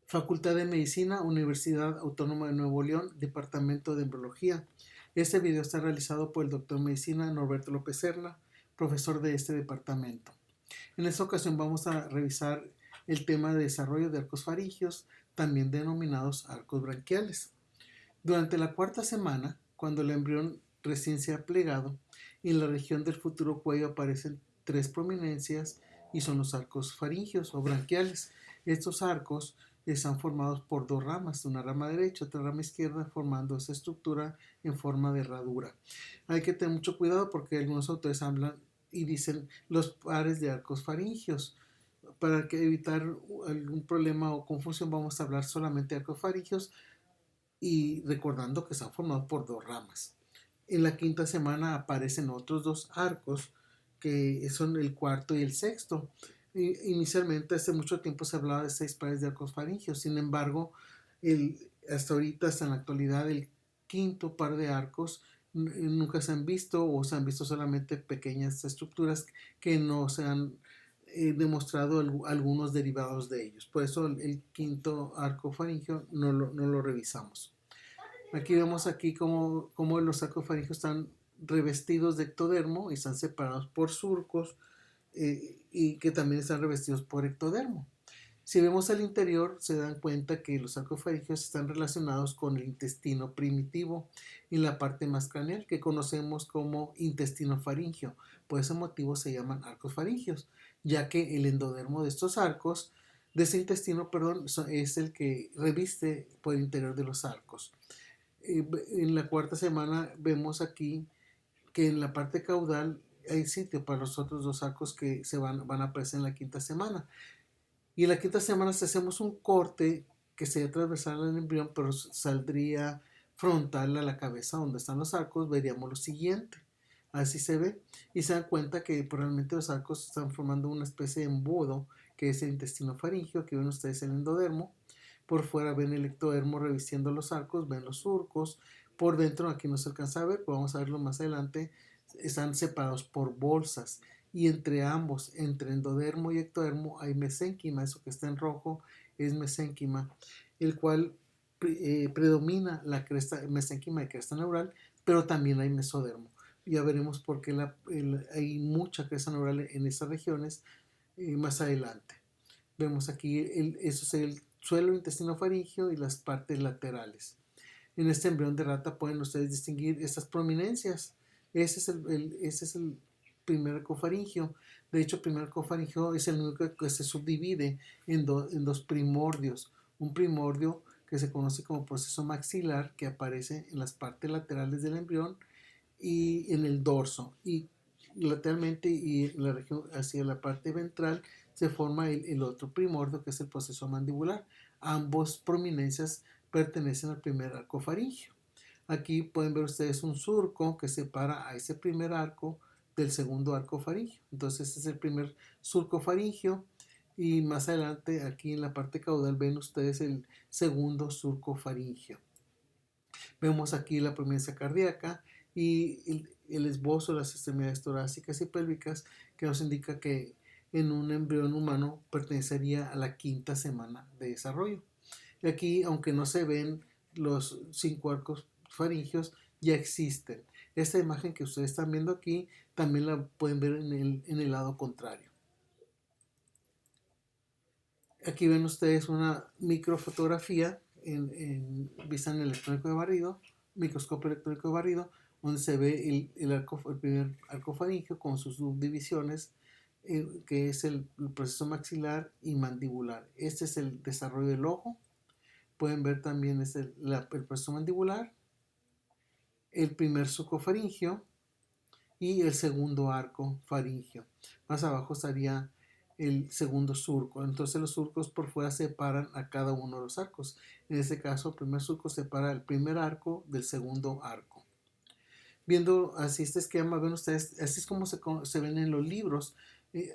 Facultad de Medicina, Universidad Autónoma de Nuevo León, Departamento de Embriología. Este video está realizado por el doctor de Medicina Norberto López Serna, profesor de este departamento. En esta ocasión vamos a revisar el tema de desarrollo de arcos faringios, también denominados arcos branquiales. Durante la cuarta semana, cuando el embrión recién se ha plegado, en la región del futuro cuello aparecen tres prominencias y son los arcos faringios o branquiales. Estos arcos están formados por dos ramas, una rama derecha y otra rama izquierda, formando esa estructura en forma de herradura. Hay que tener mucho cuidado porque algunos autores hablan y dicen los pares de arcos faringios. Para evitar algún problema o confusión, vamos a hablar solamente de arcos faringios y recordando que están formados por dos ramas. En la quinta semana aparecen otros dos arcos que son el cuarto y el sexto. Inicialmente hace mucho tiempo se hablaba de 6 pares de arcos faringios, sin embargo hasta ahorita, hasta en la actualidad, el quinto par de arcos nunca se han visto o se han visto solamente pequeñas estructuras que no se han demostrado algunos derivados de ellos. Por eso el quinto arco faringio no lo revisamos. Aquí vemos cómo los arcos faringios están revestidos de ectodermo y están separados por surcos y que también están revestidos por ectodermo. Si vemos al interior, se dan cuenta que los arcos faringios están relacionados con el intestino primitivo y la parte más craneal, que conocemos como intestino faringio. Por ese motivo se llaman arcos faringios, ya que el endodermo de estos arcos, de ese intestino, perdón, es el que reviste por el interior de los arcos. En la cuarta semana vemos aquí que en la parte caudal hay sitio para los otros dos arcos que van a aparecer en la quinta semana. Y en la quinta semana, si hacemos un corte que sería transversal al embrión, pero saldría frontal a la cabeza donde están los arcos, veríamos lo siguiente. Así se ve y se dan cuenta que probablemente los arcos están formando una especie de embudo que es el intestino faringio, que ven ustedes el endodermo. Por fuera ven el ectodermo revistiendo los arcos, ven los surcos. Por dentro, aquí no se alcanza a ver, pero vamos a verlo más adelante, están separados por bolsas y entre ambos, entre endodermo y ectodermo, hay mesénquima. Eso que está en rojo es mesénquima, el cual predomina la cresta mesénquima de cresta neural, pero también hay mesodermo. Ya veremos por qué hay mucha cresta neural en esas regiones más adelante. Vemos aquí, eso es el suelo intestino faringio y las partes laterales. En este embrión de rata pueden ustedes distinguir estas prominencias. Ese es el primer cofaringio. De hecho, el primer cofaringio es el único que se subdivide en dos primordios. Un primordio que se conoce como proceso maxilar, que aparece en las partes laterales del embrión y en el dorso. Y lateralmente y en la región hacia la parte ventral se forma el otro primordio, que es el proceso mandibular. Ambos prominencias pertenecen al primer arco faringio. Aquí pueden ver ustedes un surco que separa a ese primer arco del segundo arco faringio. Entonces este es el primer surco faringio y más adelante aquí en la parte caudal ven ustedes el segundo surco faringio. Vemos aquí la prominencia cardíaca y el esbozo de las extremidades torácicas y pélvicas que nos indica que en un embrión humano pertenecería a la quinta semana de desarrollo. Y aquí, aunque no se ven los 5 arcos faringios, ya existen. Esta imagen que ustedes están viendo aquí también la pueden ver en el lado contrario. Aquí ven ustedes una microfotografía en vista en electrónico de barrido, microscopio electrónico de barrido, donde se ve el primer arco faringio con sus subdivisiones, que es el proceso maxilar y mandibular. Este es el desarrollo del ojo. Pueden ver también el proceso mandibular, el primer surco faringio y el segundo arco faringio. Más abajo estaría el segundo surco. Entonces los surcos por fuera separan a cada uno de los arcos. En este caso, el primer surco separa el primer arco del segundo arco. Viendo así este esquema, ven ustedes, así es como se ven en los libros.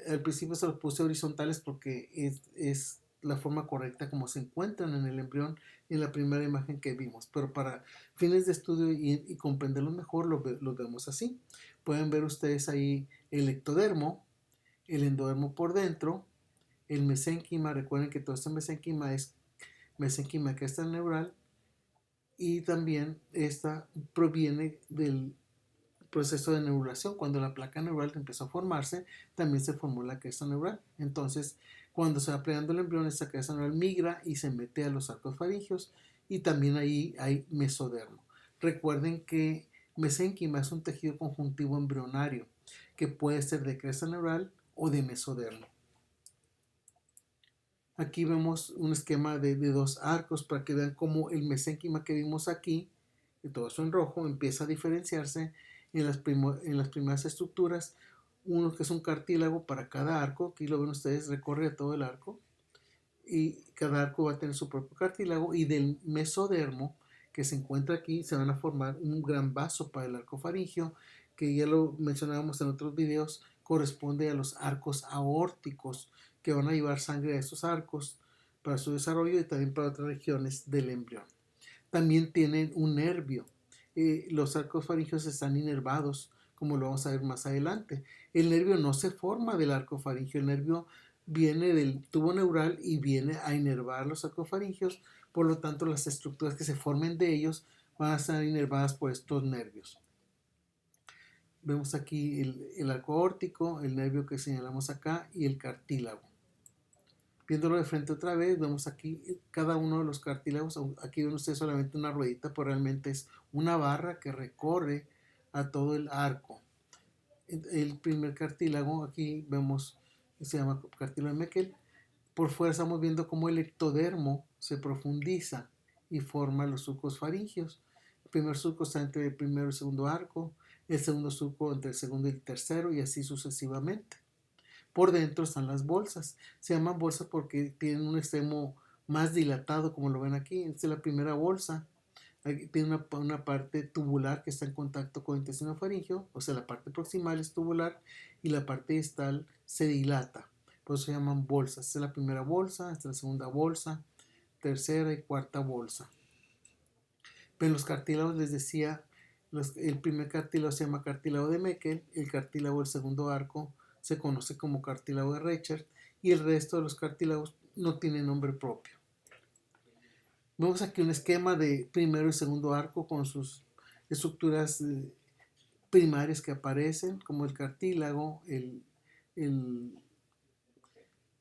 Al principio se los puse horizontales porque es la forma correcta como se encuentran en el embrión en la primera imagen que vimos, pero para fines de estudio y comprenderlo mejor lo vemos así. Pueden ver ustedes ahí el ectodermo, el endodermo por dentro, el mesénquima. Recuerden que todo este mesénquima es mesénquima cresta neural, y también esta proviene del proceso de neurulación. Cuando la placa neural empezó a formarse, también se formó la cresta neural. Entonces, cuando se va plegando el embrión, esta cresta neural migra y se mete a los arcos faringios, y también ahí hay mesodermo. Recuerden que mesénquima es un tejido conjuntivo embrionario que puede ser de cresta neural o de mesodermo. Aquí vemos un esquema de dos arcos para que vean cómo el mesénquima que vimos aquí, y todo eso en rojo, empieza a diferenciarse en las primeras estructuras. Uno que es un cartílago para cada arco, aquí lo ven ustedes, recorre todo el arco, y cada arco va a tener su propio cartílago, y del mesodermo que se encuentra aquí se van a formar un gran vaso para el arco faríngeo, que ya lo mencionábamos en otros videos, corresponde a los arcos aórticos, que van a llevar sangre a esos arcos para su desarrollo y también para otras regiones del embrión. También tienen un nervio. Los arcos faríngeos están inervados, como lo vamos a ver más adelante. El nervio no se forma del arco faríngeo, el nervio viene del tubo neural y viene a inervar los arcos faringeos, por lo tanto las estructuras que se formen de ellos van a estar inervadas por estos nervios. Vemos aquí el arco aórtico, el nervio que señalamos acá y el cartílago. Viéndolo de frente otra vez, vemos aquí cada uno de los cartílagos. Aquí ven ustedes solamente una ruedita, pero realmente es una barra que recorre a todo el arco. El primer cartílago, aquí vemos, se llama cartílago de Meckel. Por fuera estamos viendo cómo el ectodermo se profundiza y forma los surcos faringios. El primer surco está entre el primero y el segundo arco, el segundo surco entre el segundo y el tercero, y así sucesivamente. Por dentro están las bolsas. Se llaman bolsas porque tienen un extremo más dilatado, como lo ven aquí. Esta es la primera bolsa. Aquí tiene una parte tubular que está en contacto con el intestino faríngeo, o sea, la parte proximal es tubular y la parte distal se dilata. Por eso se llaman bolsas. Esta es la primera bolsa, esta es la segunda bolsa, tercera y cuarta bolsa. Pero los cartílagos, les decía, el primer cartílago se llama cartílago de Meckel, el cartílago del segundo arco se conoce como cartílago de Reichert, y el resto de los cartílagos no tienen nombre propio. Vemos aquí un esquema de primero y segundo arco con sus estructuras primarias que aparecen, como el cartílago, el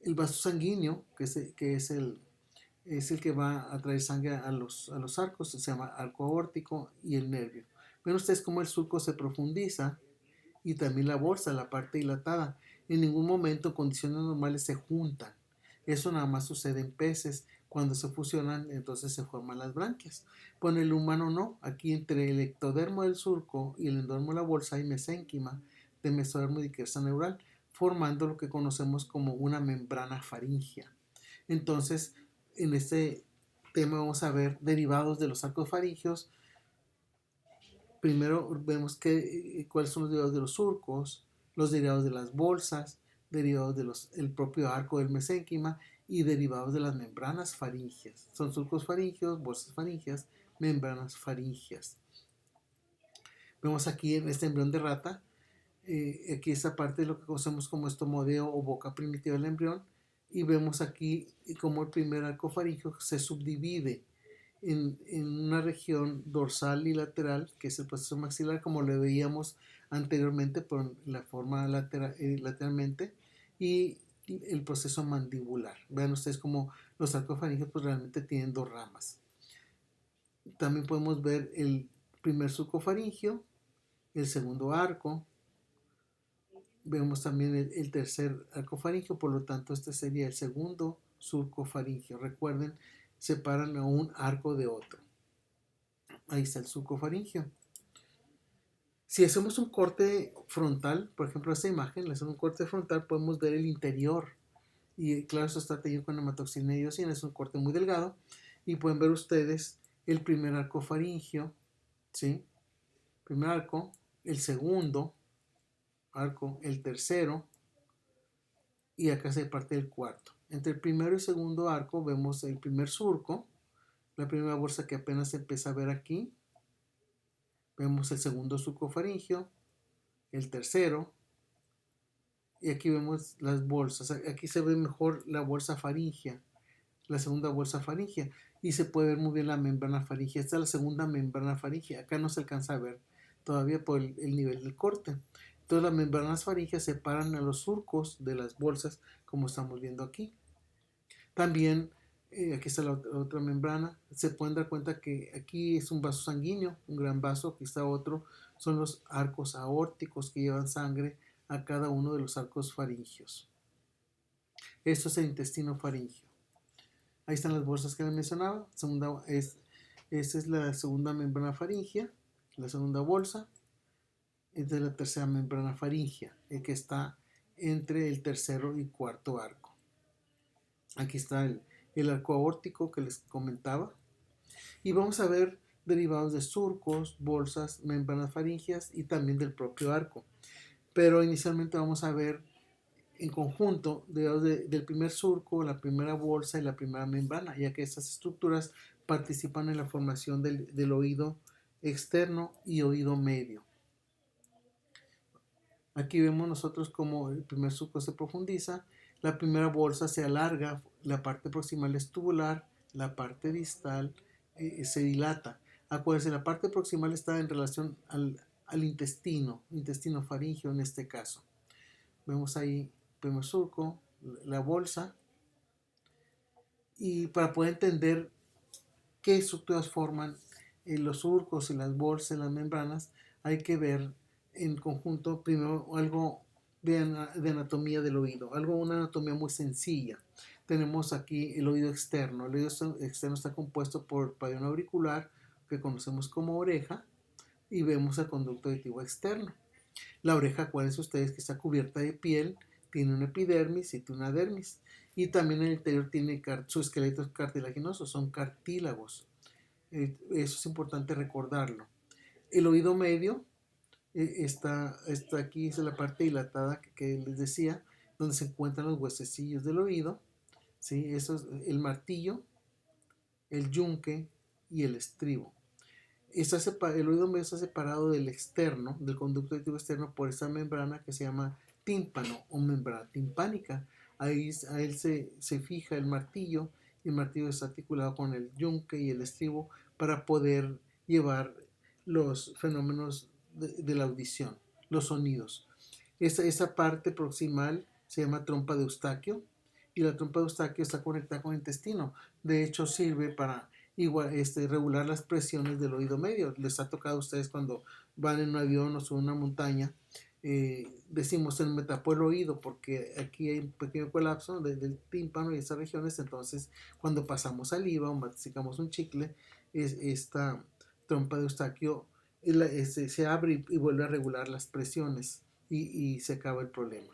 vaso sanguíneo, que es el que va a traer sangre a los arcos, se llama arco aórtico, y el nervio. Ven ustedes cómo el surco se profundiza, y también la bolsa, la parte dilatada. En ningún momento en condiciones normales se juntan. Eso nada más sucede en peces. Cuando se fusionan, entonces se forman las branquias. Pues en el humano no. Aquí entre el ectodermo del surco y el endodermo de la bolsa hay mesénquima de mesodermo y cresta neural, formando lo que conocemos como una membrana faríngea. Entonces, en este tema vamos a ver derivados de los arcos faringeos. Primero vemos cuáles son los derivados de los surcos, los derivados de las bolsas, derivados del propio arco del mesénquima y derivados de las membranas faríngeas. Son surcos faríngeos, bolsas faríngeas, membranas faríngeas. Vemos aquí en este embrión de rata, aquí esta parte de lo que conocemos como estomodeo o boca primitiva del embrión, y vemos aquí cómo el primer arco faríngeo se subdivide en una región dorsal y lateral, que es el proceso maxilar, como lo veíamos anteriormente, por la forma lateralmente, y el proceso mandibular. Vean ustedes como los arcos faringeos pues realmente tienen dos ramas. También podemos ver el primer surco faríngeo, el segundo arco, vemos también el tercer arco faríngeo, por lo tanto este sería el segundo surco faríngeo. Recuerden, separan a un arco de otro. Ahí está el surco faríngeo. Si hacemos un corte frontal, por ejemplo esta imagen, le hacemos un corte frontal, podemos ver el interior. Y claro, esto está teñido con hematoxina y iosina, es un corte muy delgado. Y pueden ver ustedes el primer arco faríngeo, ¿sí? Primer arco, el segundo arco, el tercero, y acá se parte el cuarto. Entre el primero y segundo arco vemos el primer surco, la primera bolsa que apenas se empieza a ver aquí. Vemos el segundo surco faríngeo, el tercero, y aquí vemos las bolsas. Aquí se ve mejor la bolsa faríngea, la segunda bolsa faríngea, y se puede ver muy bien la membrana faríngea. Esta es la segunda membrana faríngea. Acá no se alcanza a ver todavía por el nivel del corte. Entonces las membranas faríngeas separan a los surcos de las bolsas, como estamos viendo aquí. También, aquí está la otra membrana. Se pueden dar cuenta que aquí es un vaso sanguíneo, un gran vaso. Aquí está otro. Son los arcos aórticos que llevan sangre a cada uno de los arcos faríngeos. Esto es el intestino faríngeo. Ahí están las bolsas que les mencionaba. Esta es la segunda membrana faríngea, la segunda bolsa. Esta es la tercera membrana faríngea, que está entre el tercero y cuarto arco. Aquí está el arco aórtico que les comentaba. Y vamos a ver derivados de surcos, bolsas, membranas faríngeas y también del propio arco. Pero inicialmente vamos a ver en conjunto del primer surco, la primera bolsa y la primera membrana, ya que estas estructuras participan en la formación del oído externo y oído medio. Aquí vemos nosotros cómo el primer surco se profundiza, la primera bolsa se alarga, la parte proximal es tubular, la parte distal se dilata. Acuérdense, la parte proximal está en relación al intestino faríngeo en este caso. Vemos ahí el primer surco, la bolsa, y para poder entender qué estructuras forman los surcos y las bolsas, las membranas, hay que ver en conjunto primero algo de anatomía del oído, una anatomía muy sencilla. Tenemos aquí el oído externo. El oído externo está compuesto por pabellón auricular, que conocemos como oreja, y vemos el conducto auditivo externo. La oreja, acuérdense ustedes que está cubierta de piel, tiene una epidermis y tiene una dermis. Y también en el interior tiene su esqueleto cartilaginoso, son cartílagos. Eso es importante recordarlo. El oído medio está aquí, es la parte dilatada que les decía, donde se encuentran los huesecillos del oído. ¿Sí? Eso es el martillo, el yunque y el estribo. El oído medio está separado del externo, del conducto auditivo externo, por esta membrana que se llama tímpano o membrana timpánica. Ahí a él se fija el martillo, y el martillo está articulado con el yunque y el estribo para poder llevar los fenómenos de la audición, los sonidos. Esa parte proximal se llama trompa de Eustaquio, y la trompa de Eustaquio está conectada con el intestino. De hecho, sirve para regular las presiones del oído medio. Les ha tocado a ustedes cuando van en un avión o suben una montaña, decimos se me tapó el oído porque aquí hay un pequeño colapso del tímpano y esas regiones. Entonces, cuando pasamos saliva o masticamos un chicle, esta trompa de Eustaquio se abre y vuelve a regular las presiones, y se acaba el problema.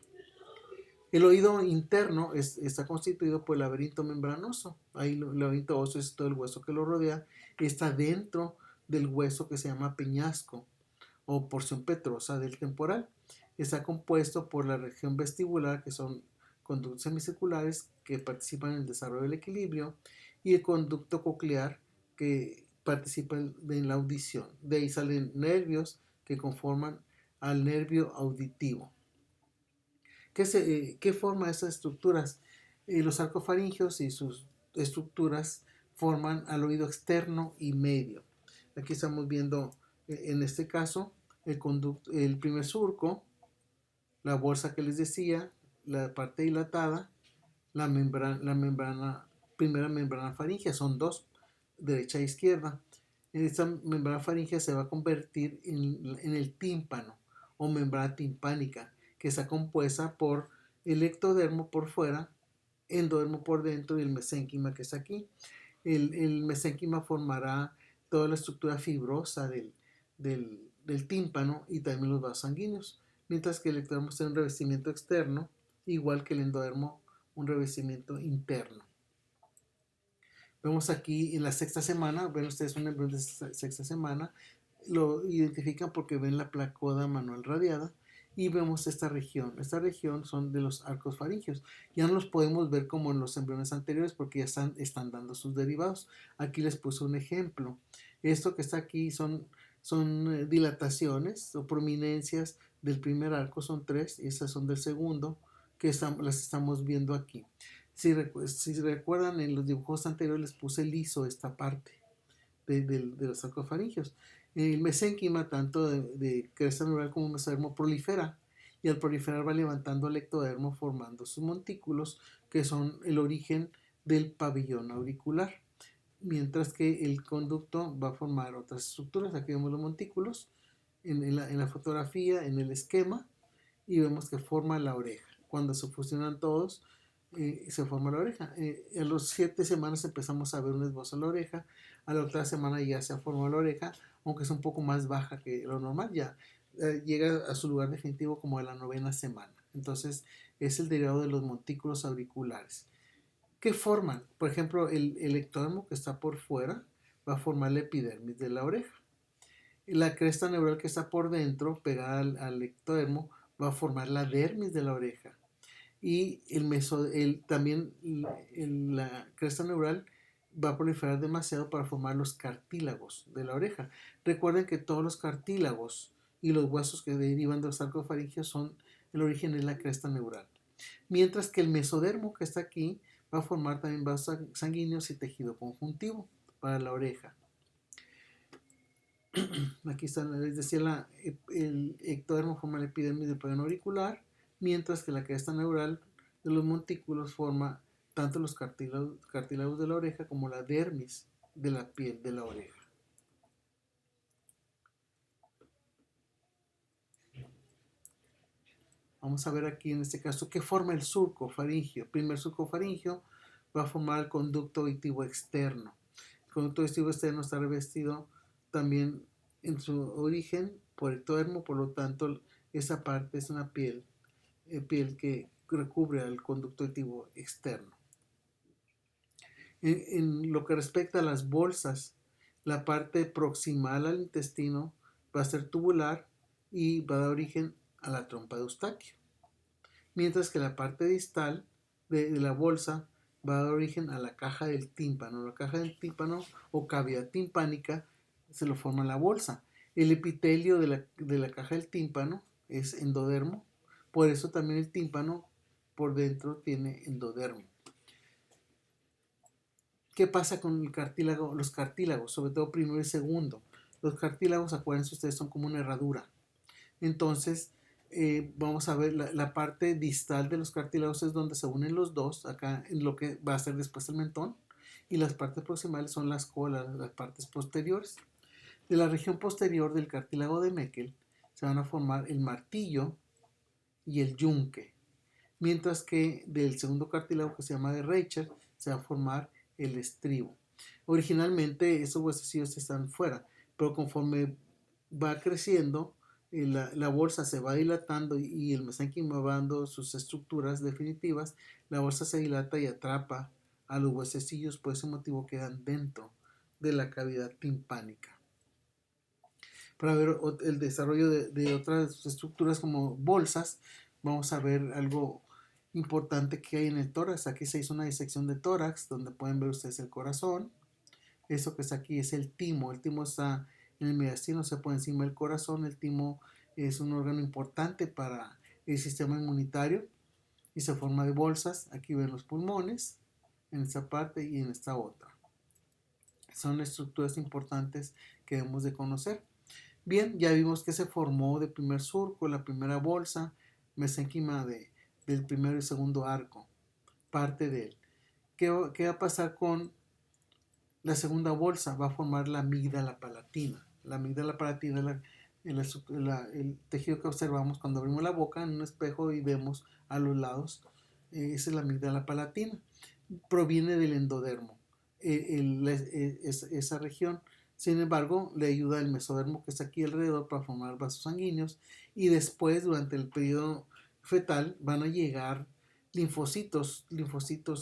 El oído interno está constituido por el laberinto membranoso. Ahí el laberinto óseo es todo el hueso que lo rodea. Está dentro del hueso que se llama peñasco o porción petrosa del temporal. Está compuesto por la región vestibular, que son conductos semicirculares que participan en el desarrollo del equilibrio, y el conducto coclear, que participa en la audición. De ahí salen nervios que conforman al nervio auditivo. ¿Qué forma esas estructuras? Los arcofaringeos y sus estructuras forman al oído externo y medio. Aquí estamos viendo, en este caso, el primer surco, la bolsa que les decía, la parte dilatada, la primera membrana faríngea. Son dos, derecha e izquierda. Esta membrana faríngea se va a convertir en el tímpano o membrana timpánica, que está compuesta por el ectodermo por fuera, endodermo por dentro y el mesénquima que está aquí. El mesénquima formará toda la estructura fibrosa del tímpano y también los vasos sanguíneos, mientras que el ectodermo tiene un revestimiento externo, igual que el endodermo un revestimiento interno. Vemos aquí en la sexta semana, ven ustedes un embrión de sexta semana, lo identifican porque ven la placoda manual radiada, y vemos esta región. Esta región son de los arcos faringeos. Ya no los podemos ver como en los embriones anteriores porque ya están dando sus derivados. Aquí les puse un ejemplo. Esto que está aquí son dilataciones o prominencias del primer arco, son tres, y estas son del segundo, que las estamos viendo aquí. Si recuerdan, en los dibujos anteriores les puse liso esta parte de los sarcofaringios. El mesénquima, tanto de cresta neural como mesodermo, prolifera y al proliferar va levantando el ectodermo formando sus montículos, que son el origen del pabellón auricular, mientras que el conducto va a formar otras estructuras. Aquí vemos los montículos en la fotografía, en el esquema, y vemos que forma la oreja. Cuando se fusionan todos, se forma la oreja. A los 7 semanas empezamos a ver un esbozo en la oreja. A la otra semana ya se ha formado la oreja, aunque es un poco más baja que lo normal, ya llega a su lugar definitivo como a la 9ª semana. Entonces es el derivado de los montículos auriculares. ¿Qué forman? Por ejemplo, el ectodermo que está por fuera va a formar la epidermis de la oreja. La cresta neural que está por dentro, pegada al ectodermo, va a formar la dermis de la oreja. Y también la cresta neural va a proliferar demasiado para formar los cartílagos de la oreja. Recuerden que todos los cartílagos y los huesos que derivan de los sarcofaringios el origen es la cresta neural. Mientras que el mesodermo que está aquí va a formar también vasos sanguíneos y tejido conjuntivo para la oreja. Aquí está, les decía, el ectodermo forma la epidermis del pabellón auricular, mientras que la cresta neural de los montículos forma tanto los cartílagos de la oreja como la dermis de la piel de la oreja. Vamos a ver aquí en este caso qué forma el surco faríngeo. El primer surco faríngeo va a formar el conducto auditivo externo. El conducto auditivo externo está revestido también en su origen por ectodermo, por lo tanto esa parte es una piel que recubre al conducto auditivo externo. En lo que respecta a las bolsas, la parte proximal al intestino va a ser tubular y va a dar origen a la trompa de Eustaquio, mientras que la parte distal de la bolsa va a dar origen a la caja del tímpano. La caja del tímpano o cavidad timpánica se lo forma la bolsa. El epitelio de la caja del tímpano es endodermo, por eso también el tímpano por dentro tiene endodermo. ¿Qué pasa con el cartílago? Los cartílagos, sobre todo primero y segundo. Los cartílagos, acuérdense ustedes, son como una herradura. Entonces, vamos a ver la parte distal de los cartílagos es donde se unen los dos, acá en lo que va a ser después el mentón, y las partes proximales son las colas, las partes posteriores. De la región posterior del cartílago de Meckel se van a formar el martillo y el yunque, mientras que del segundo cartílago, que se llama de Reicher, se va a formar el estribo. Originalmente esos huesecillos están fuera, pero conforme va creciendo, la bolsa se va dilatando y el mesénquima va dando sus estructuras definitivas, la bolsa se dilata y atrapa a los huesecillos, por ese motivo quedan dentro de la cavidad timpánica. Para ver el desarrollo de otras estructuras como bolsas, vamos a ver algo importante que hay en el tórax. Aquí se hizo una disección de tórax donde pueden ver ustedes el corazón. Eso que está aquí es el timo. El timo está en el mediastino, se pone encima del corazón. El timo es un órgano importante para el sistema inmunitario y se forma de bolsas. Aquí ven los pulmones en esta parte y en esta otra. Son estructuras importantes que debemos de conocer. Bien, ya vimos que se formó de primer surco, la primera bolsa, mesénquima del primero y segundo arco, parte de él. ¿Qué va a pasar con la segunda bolsa? Va a formar la amígdala palatina. La amígdala palatina es el tejido que observamos cuando abrimos la boca en un espejo y vemos a los lados. Esa es la amígdala palatina. Proviene del endodermo, esa región. Sin embargo, le ayuda el mesodermo que está aquí alrededor para formar vasos sanguíneos y después, durante el periodo fetal, van a llegar linfocitos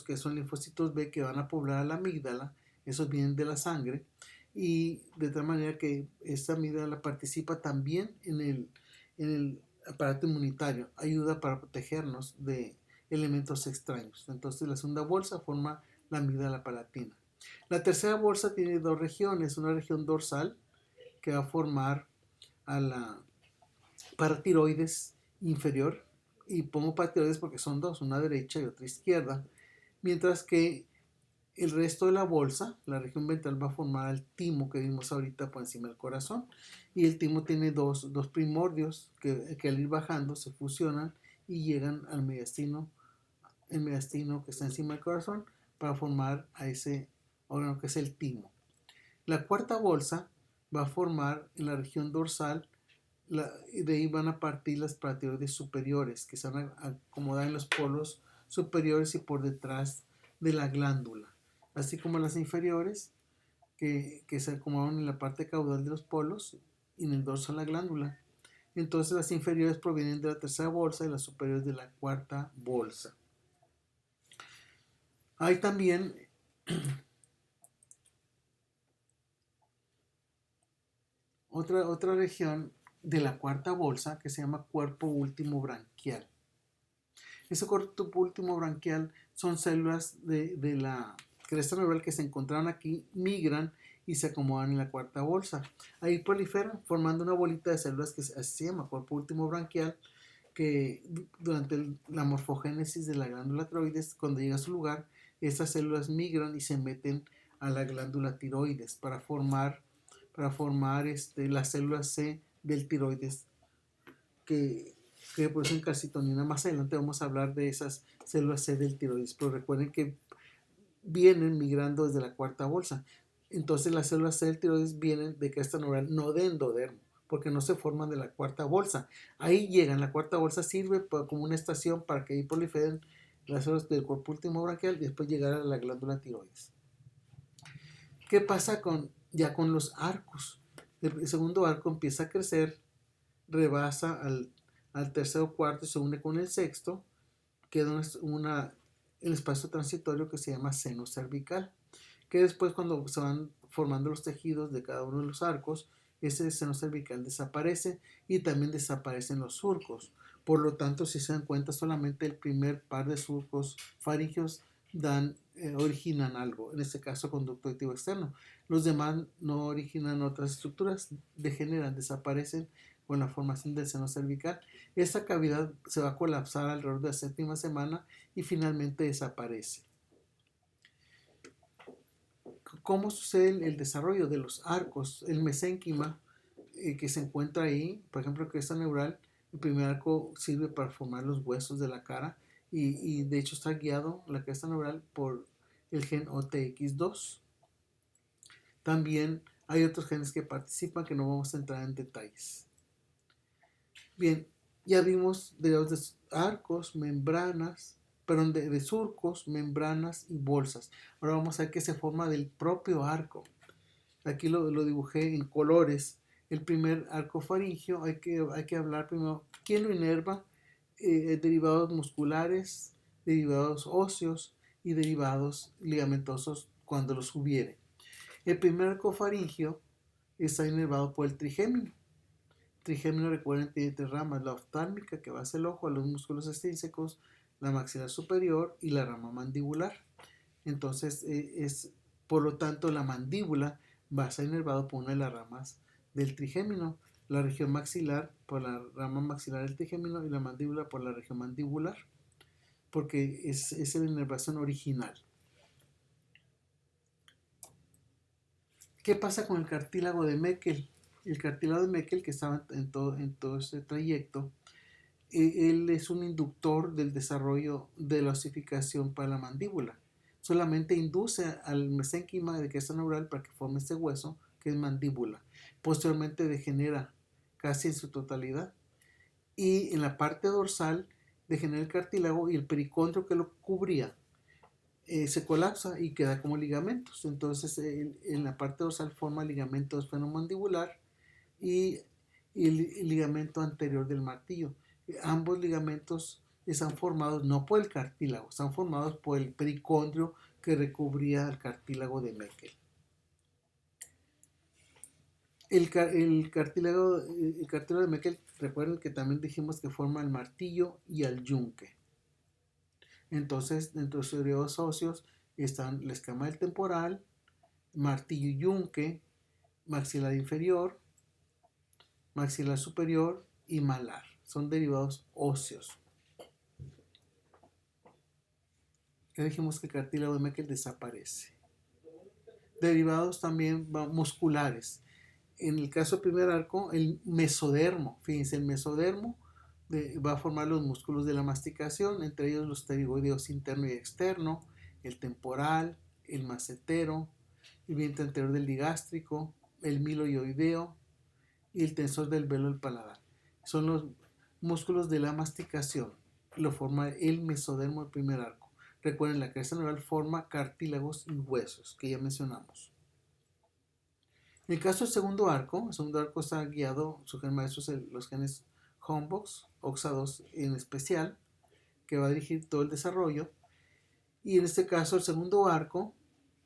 que son linfocitos B que van a poblar a la amígdala, esos vienen de la sangre y de tal manera que esta amígdala participa también en el aparato inmunitario, ayuda para protegernos de elementos extraños. Entonces la segunda bolsa forma la amígdala palatina. La tercera bolsa tiene dos regiones, una región dorsal que va a formar a la paratiroides inferior, y pongo paratiroides porque son dos, una derecha y otra izquierda. mientras que el resto de la bolsa, la región ventral, va a formar al timo que vimos ahorita por encima del corazón. Y el timo tiene dos primordios que al ir bajando se fusionan y llegan al mediastino, el mediastino que está encima del corazón, para formar a ese órgano que es el timo. La cuarta bolsa va a formar en la región dorsal, de ahí van a partir las paratiroides superiores, que se van a acomodar en los polos superiores y por detrás de la glándula, así como las inferiores, que se acomodan en la parte caudal de los polos y en el dorso de la glándula. Entonces las inferiores provienen de la tercera bolsa y las superiores de la cuarta bolsa. Hay también otra región de la cuarta bolsa que se llama cuerpo último branquial. Ese cuerpo último branquial son células de la cresta neural que se encontraron aquí, migran y se acomodan en la cuarta bolsa. Ahí proliferan formando una bolita de células que se llama cuerpo último branquial, que durante la morfogénesis de la glándula tiroides, cuando llega a su lugar, estas células migran y se meten a la glándula tiroides para formar las células C del tiroides que producen calcitonina. Más adelante vamos a hablar de esas células C del tiroides, pero recuerden que vienen migrando desde la cuarta bolsa. Entonces las células C del tiroides vienen de cresta neural, no de endodermo, porque no se forman de la cuarta bolsa. Ahí llegan, la cuarta bolsa sirve como una estación para que ahí proliferen las células del cuerpo último branquial y después llegar a la glándula tiroides. ¿Qué pasa ya con los arcos? El segundo arco empieza a crecer, rebasa al tercero o cuarto y se une con el sexto, queda el espacio transitorio que se llama seno cervical, que después, cuando se van formando los tejidos de cada uno de los arcos, ese seno cervical desaparece y también desaparecen los surcos. Por lo tanto, si se dan cuenta, solamente el primer par de surcos faríngeos originan algo, en este caso conducto auditivo externo. Los demás no originan otras estructuras, degeneran, desaparecen con la formación del seno cervical. Esta cavidad se va a colapsar alrededor de la séptima semana y finalmente desaparece. ¿Cómo sucede el desarrollo de los arcos? El mesénquima que se encuentra ahí, por ejemplo, cresta neural, el primer arco sirve para formar los huesos de la cara y de hecho está guiado la cresta neural por el gen OTX2. También hay otros genes que participan que no vamos a entrar en detalles. Bien, ya vimos de los arcos, membranas, perdón, de surcos, membranas y bolsas. Ahora vamos a ver qué se forma del propio arco. Aquí lo dibujé en colores. El primer arco faríngeo, hay que hablar primero quién lo inerva, derivados musculares, derivados óseos y derivados ligamentosos cuando los hubiere. El primer arco faríngeo está inervado por el trigémino. Trigémino, recuerden, tiene tres ramas: la oftálmica, que va hacia el ojo, a los músculos extrínsecos, la maxilar superior y la rama mandibular. Entonces, por lo tanto, la mandíbula va a ser inervado por una de las ramas del trigémino, la región maxilar por la rama maxilar del trigémino y la mandíbula por la región mandibular, porque es la inervación original. ¿Qué pasa con el cartílago de Meckel? El cartílago de Meckel, que estaba en todo este trayecto, él es un inductor del desarrollo de la osificación para la mandíbula. Solamente induce al mesénquima de cresta neural para que forme este hueso que es mandíbula. Posteriormente degenera casi en su totalidad. Y en la parte dorsal degenera el cartílago y el pericondrio que lo cubría se colapsa y queda como ligamentos. Entonces en la parte dorsal forma ligamento esfenomandibular y el ligamento anterior del martillo. Ambos ligamentos están formados no por el cartílago, están formados por el pericondrio que recubría el cartílago de Meckel. El cartílago de Meckel, recuerden que también dijimos que forma el martillo y el yunque. Entonces, dentro de sus derivados óseos están la escama del temporal, martillo y yunque, maxilar inferior, maxilar superior y malar. Son derivados óseos. Ya dijimos que el cartílago de Meckel desaparece. Derivados también musculares. En el caso del primer arco, el mesodermo. Fíjense, el mesodermo va a formar los músculos de la masticación, entre ellos los pterigoideos interno y externo, el temporal, el macetero, el vientre anterior del digástrico, el miloioideo y el tensor del velo del paladar. Son los músculos de la masticación. Lo forma el mesodermo del primer arco. Recuerden, la cresta neural forma cartílagos y huesos, que ya mencionamos. En el caso del segundo arco, el segundo arco está guiado, su gen maestro es los genes HOMBOX, OXA2 en especial, que va a dirigir todo el desarrollo. Y en este caso, el segundo arco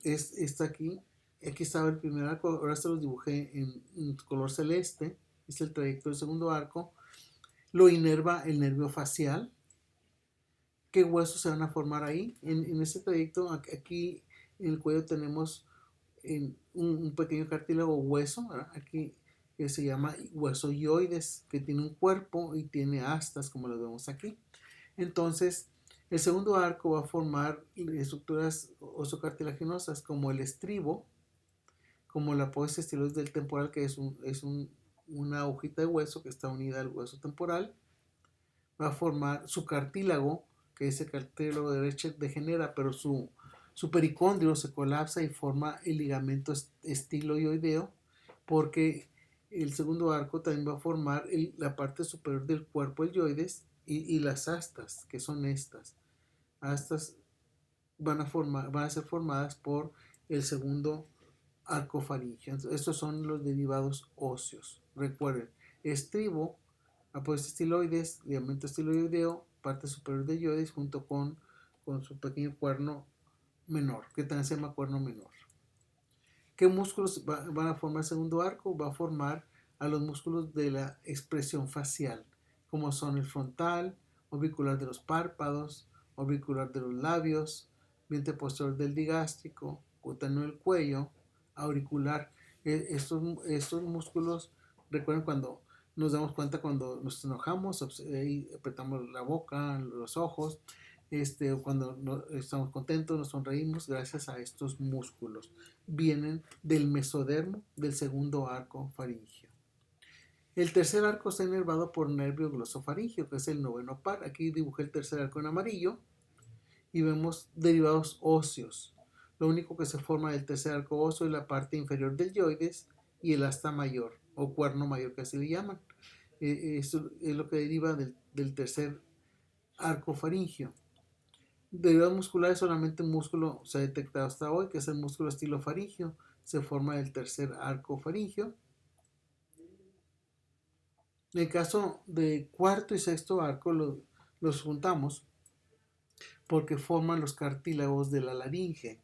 está aquí. Aquí estaba el primer arco, ahora se los dibujé en color celeste. Es el trayecto del segundo arco. Lo inerva el nervio facial. ¿Qué huesos se van a formar ahí? En este trayecto, aquí en el cuello tenemos un pequeño cartílago hueso, ¿verdad? Aquí que se llama hueso ioides, que tiene un cuerpo y tiene astas, como lo vemos aquí. Entonces, el segundo arco va a formar estructuras osteocartilaginosas como el estribo, como la apófisis estiloides del temporal, que es una agujita de hueso que está unida al hueso temporal. Va a formar su cartílago, que ese cartílago derecho degenera, pero su pericondrio se colapsa y forma el ligamento estiloideo, porque el segundo arco también va a formar la parte superior del cuerpo ioides y las astas, que son estas. Astas van a ser formadas por el segundo arco faríngeo. Estos son los derivados óseos. Recuerden, estribo, apófisis estiloides, ligamento estiloideo, parte superior de ioides junto con su pequeño cuerno menor, que también se llama cuerno menor. ¿Qué músculos van a formar el segundo arco? Va a formar a los músculos de la expresión facial, como son el frontal, orbicular de los párpados, orbicular de los labios, vientre posterior del digástrico, cutáneo del cuello, auricular. Estos músculos, recuerden cuando nos damos cuenta cuando nos enojamos, apretamos la boca, los ojos, cuando estamos contentos, nos sonreímos gracias a estos músculos. Vienen del mesodermo del segundo arco faríngeo. El tercer arco está inervado por nervio glosofaríngeo, que es el noveno par. Aquí dibujé el tercer arco en amarillo y vemos derivados óseos. Lo único que se forma del tercer arco óseo es la parte inferior del ioides y el asta mayor o cuerno mayor, que así le llaman. Eso es lo que deriva del tercer arco faríngeo. Derivados musculares, solamente un músculo se ha detectado hasta hoy, que es el músculo estilofaríngeo. Se forma del tercer arco faríngeo. En el caso de cuarto y sexto arco los juntamos porque forman los cartílagos de la laringe.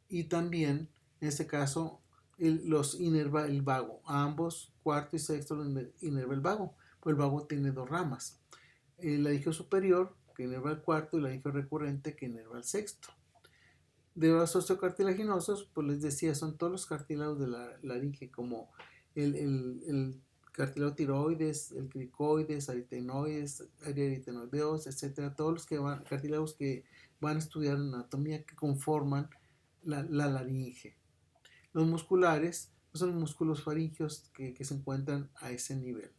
Y también, en este caso, los inerva el vago. A ambos, cuarto y sexto, los inerva el vago. Pues el vago tiene dos ramas. El laringio superior, que inerva el cuarto, y el laringio recurrente, que inerva el sexto. De los osteocartilaginosos, pues les decía, son todos los cartílagos de la laringe, como el cartílago tiroides, el cricoides, aritenoides, aritenoideos, etcétera. Todos los cartílagos que van a estudiar anatomía que conforman la laringe. Los musculares son los músculos faringeos que se encuentran a ese nivel.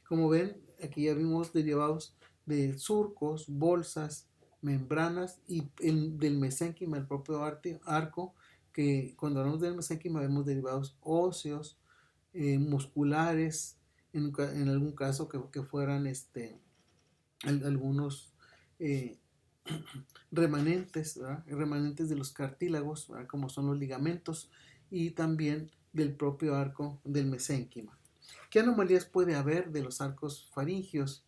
Como ven, aquí ya vimos derivados de surcos, bolsas, membranas y del mesénquima, el propio arco, que cuando hablamos del mesénquima vemos derivados óseos, musculares, en algún caso que fueran algunos remanentes, ¿verdad? Remanentes de los cartílagos, ¿verdad? Como son los ligamentos, y también del propio arco del mesénquima. ¿Qué anomalías puede haber de los arcos faringios?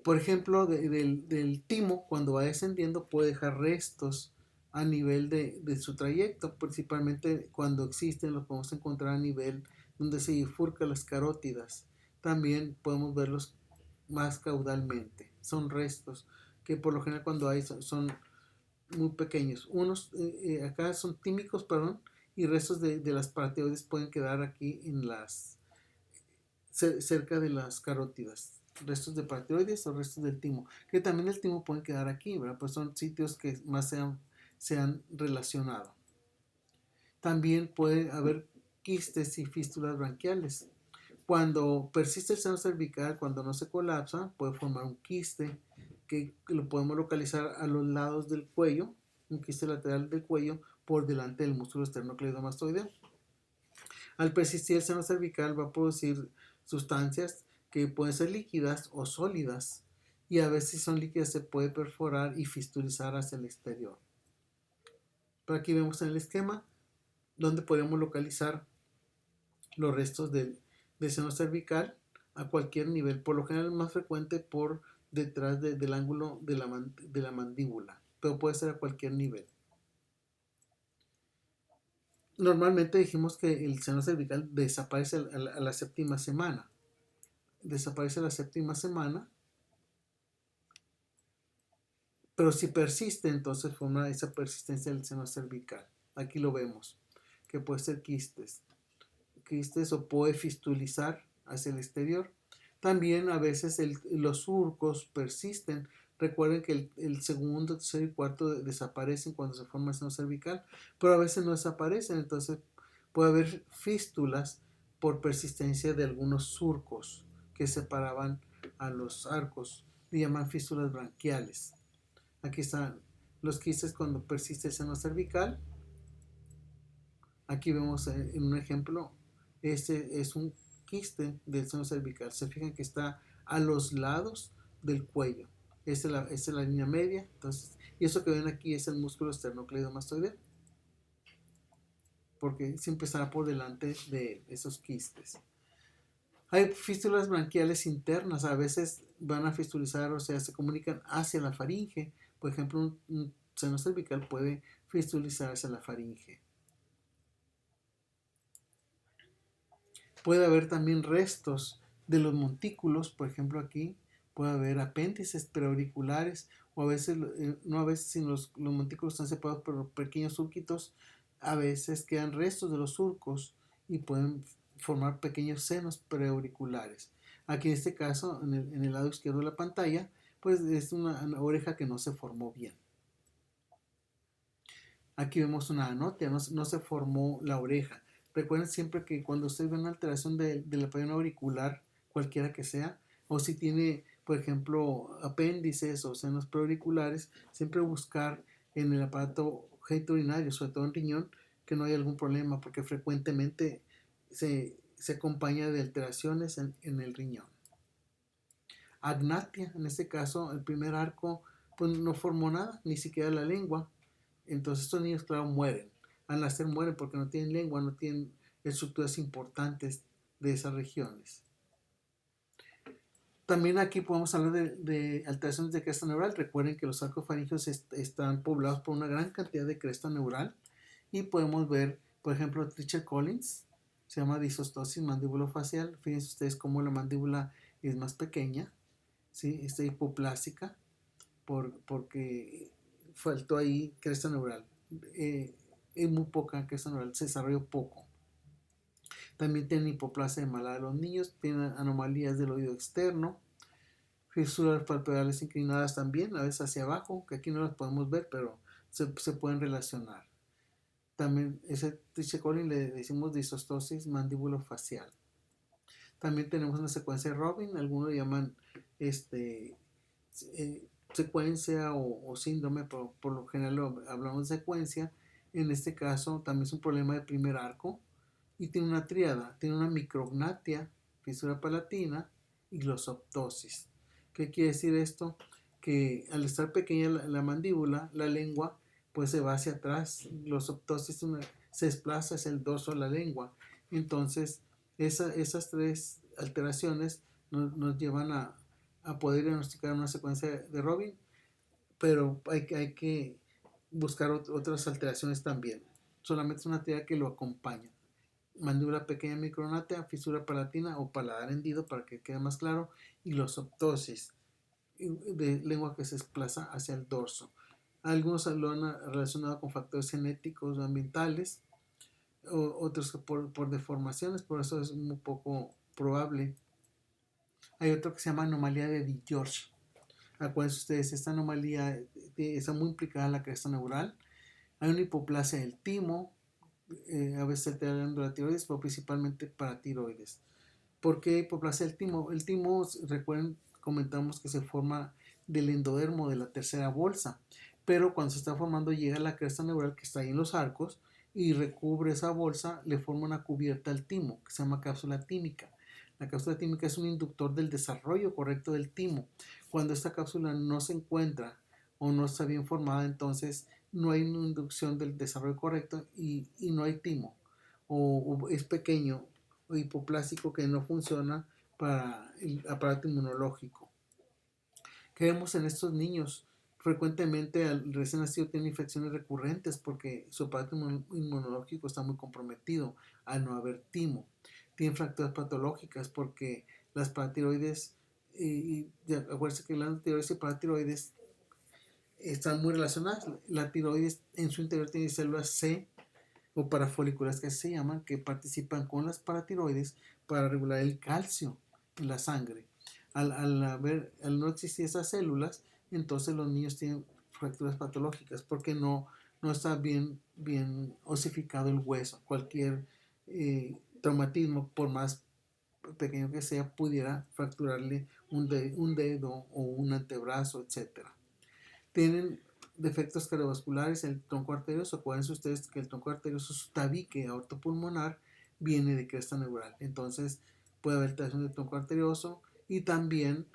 Por ejemplo, del timo, cuando va descendiendo, puede dejar restos a nivel de su trayecto, principalmente cuando existen, los podemos encontrar a nivel donde se bifurcan las carótidas. También podemos verlos más caudalmente. Son restos que por lo general cuando hay son muy pequeños. Unos acá son tímicos, perdón, y restos de las parateoides pueden quedar aquí en cerca de las carótidas. restos de paratiroides o restos del timo, que también el timo pueden quedar aquí, ¿verdad? Pues son sitios que más se han relacionado. También puede haber quistes y fístulas branquiales. Cuando persiste el seno cervical, cuando no se colapsa, puede formar un quiste que lo podemos localizar a los lados del cuello, un quiste lateral del cuello por delante del músculo esternocleidomastoideo. Al persistir el seno cervical va a producir sustancias que pueden ser líquidas o sólidas, y a veces si son líquidas se puede perforar y fistulizar hacia el exterior. Pero aquí vemos en el esquema donde podemos localizar los restos del seno cervical a cualquier nivel, por lo general más frecuente por detrás del ángulo de la mandíbula, pero puede ser a cualquier nivel. Normalmente dijimos que el seno cervical desaparece a la séptima semana. Desaparece a la séptima semana, pero si persiste, entonces forma esa persistencia del seno cervical. Aquí lo vemos, que puede ser quistes o puede fistulizar hacia el exterior. También a veces los surcos persisten. Recuerden que el segundo, tercero y cuarto desaparecen cuando se forma el seno cervical, pero a veces no desaparecen, entonces puede haber fístulas por persistencia de algunos surcos que separaban a los arcos. Le llaman fístulas branquiales. Aquí están los quistes cuando persiste el seno cervical. Aquí vemos en un ejemplo, este es un quiste del seno cervical. Se fijan que está a los lados del cuello. Esta es la línea media. Entonces, y eso que ven aquí es el músculo esternocleidomastoideo, porque siempre estará por delante de esos quistes. Hay fístulas branquiales internas, a veces van a fistulizar, o sea, se comunican hacia la faringe. Por ejemplo, un seno cervical puede fistulizar hacia la faringe. Puede haber también restos de los montículos, por ejemplo aquí puede haber apéndices preauriculares, o a veces, no a veces, sino los montículos están separados por pequeños surquitos, a veces quedan restos de los surcos y pueden formar pequeños senos preauriculares. Aquí en este caso, en el lado izquierdo de la pantalla, pues es una oreja que no se formó bien. Aquí vemos una anotia, no se formó la oreja. Recuerden siempre que cuando usted ve una alteración de la pared auricular, cualquiera que sea, o si tiene, por ejemplo, apéndices o senos preauriculares, siempre buscar en el aparato genitourinario, sobre todo en riñón, que no haya algún problema, porque frecuentemente se acompaña de alteraciones en el riñón. Agnatia, en este caso, el primer arco, pues no formó nada, ni siquiera la lengua. Entonces estos niños, claro, mueren. Al nacer mueren porque no tienen lengua, no tienen estructuras importantes de esas regiones. También aquí podemos hablar de alteraciones de cresta neural. Recuerden que los arcos faringeos están poblados por una gran cantidad de cresta neural y podemos ver, por ejemplo, Treacher Collins, se llama disostosis mandibulofacial. Fíjense ustedes cómo la mandíbula es más pequeña, ¿sí? Está hipoplásica porque faltó ahí cresta neural. Es muy poca cresta neural, se desarrolló poco. También tienen hipoplasia de Malar los niños, tienen anomalías del oído externo, fisuras palpebrales inclinadas también, a veces hacia abajo, que aquí no las podemos ver, pero se pueden relacionar. También ese trichecolin le decimos disostosis mandibulofacial. También tenemos una secuencia de Robin, algunos llaman secuencia o síndrome, por lo general hablamos de secuencia. En este caso también es un problema de primer arco y tiene una tríada, tiene una micrognatia, fisura palatina y glossoptosis. ¿Qué quiere decir esto? Que al estar pequeña la mandíbula, la lengua pues se va hacia atrás, glossoptosis se desplaza hacia el dorso de la lengua. Entonces esas tres alteraciones nos llevan a poder diagnosticar una secuencia de Robin, pero hay que buscar otras alteraciones también. Solamente es una teoría que lo acompaña. Mandíbula pequeña micrognatia, fisura palatina o paladar hendido para que quede más claro, y glossoptosis de lengua que se desplaza hacia el dorso. Algunos lo han relacionado con factores genéticos o ambientales, otros por deformaciones, por eso es muy poco probable. Hay otro que se llama anomalía de Di-George. Acuérdense ustedes, esta anomalía está muy implicada en la cresta neural. Hay una hipoplasia del timo, a veces alterando la tiroides, pero principalmente para tiroides. ¿Por qué hipoplasia del timo? El timo, recuerden, comentamos que se forma del endodermo de la tercera bolsa, pero cuando se está formando llega a la cresta neural que está ahí en los arcos y recubre esa bolsa, le forma una cubierta al timo, que se llama cápsula tímica. La cápsula tímica es un inductor del desarrollo correcto del timo. Cuando esta cápsula no se encuentra o no está bien formada, entonces no hay una inducción del desarrollo correcto y no hay timo, o es pequeño o hipoplásico que no funciona para el aparato inmunológico. ¿Qué vemos en estos niños? Frecuentemente al recién nacido tiene infecciones recurrentes porque su aparato inmunológico está muy comprometido al no haber timo. Tienen fracturas patológicas porque las paratiroides, acuérdense que las tiroides y paratiroides están muy relacionadas. La tiroides en su interior tiene células C o parafolículas que se llaman, que participan con las paratiroides para regular el calcio en la sangre. Al no existir esas células, entonces los niños tienen fracturas patológicas porque no está bien osificado el hueso. Cualquier traumatismo, por más pequeño que sea, pudiera fracturarle un dedo o un antebrazo, etcétera. Tienen defectos cardiovasculares en el tronco arterioso. Acuérdense ustedes que el tronco arterioso, su tabique aortopulmonar, viene de cresta neural. Entonces puede haber alteración del tronco arterioso y también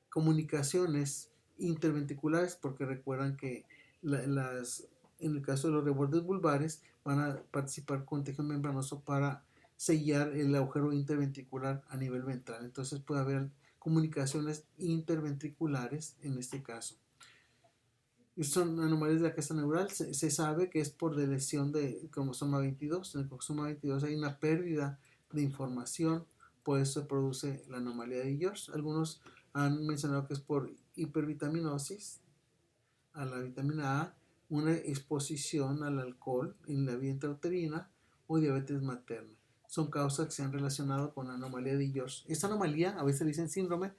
comunicaciones interventriculares, porque recuerdan que en el caso de los rebordes vulvares van a participar con tejido membranoso para sellar el agujero interventricular a nivel ventral. Entonces puede haber comunicaciones interventriculares en este caso. Son anomalías de la cresta neural. Se sabe que es por lesión de cromosoma 22. En el cromosoma 22 hay una pérdida de información, por eso se produce la anomalía de George. Algunos han mencionado que es por hipervitaminosis a la vitamina A, una exposición al alcohol en la vía intrauterina o diabetes materna. Son causas que se han relacionado con la anomalía de George. Esta anomalía, a veces dicen síndrome,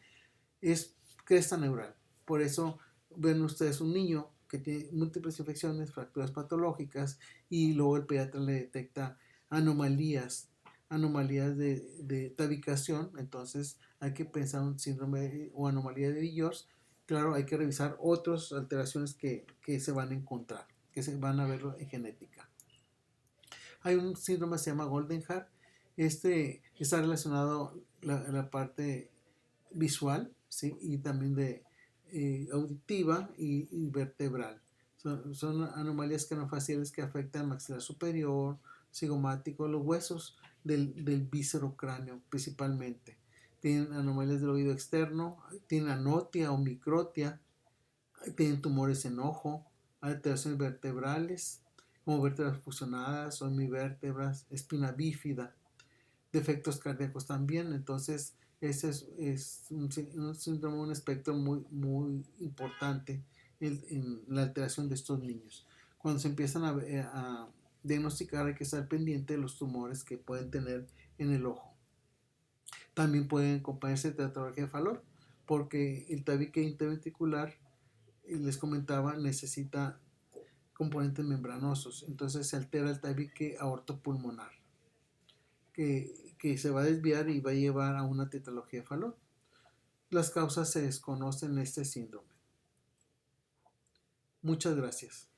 es cresta neural. Por eso ven ustedes un niño que tiene múltiples infecciones, fracturas patológicas y luego el pediatra le detecta anomalías de tabicación. Entonces hay que pensar un síndrome o anomalía de George. Claro, hay que revisar otras alteraciones que se van a encontrar, que se van a ver en genética. Hay un síndrome que se llama Goldenhar. Este está relacionado la parte visual, ¿sí? Y también de auditiva y vertebral. Son anomalías craneofaciales que afectan maxilar superior, cigomático, los huesos del víscero cráneo principalmente. Tienen anomalías del oído externo, tienen anotia o microtia, tienen tumores en ojo, alteraciones vertebrales, como vértebras fusionadas, omnivértebras, espina bífida, defectos cardíacos también. Entonces, ese es un síndrome, un espectro muy importante en la alteración de estos niños. Cuando se empiezan a diagnosticar, hay que estar pendiente de los tumores que pueden tener en el ojo. También pueden acompañarse de tetralogía de Fallot, porque el tabique interventricular, les comentaba, necesita componentes membranosos. Entonces se altera el tabique aortopulmonar, que se va a desviar y va a llevar a una tetralogía de Fallot. Las causas se desconocen en este síndrome. Muchas gracias.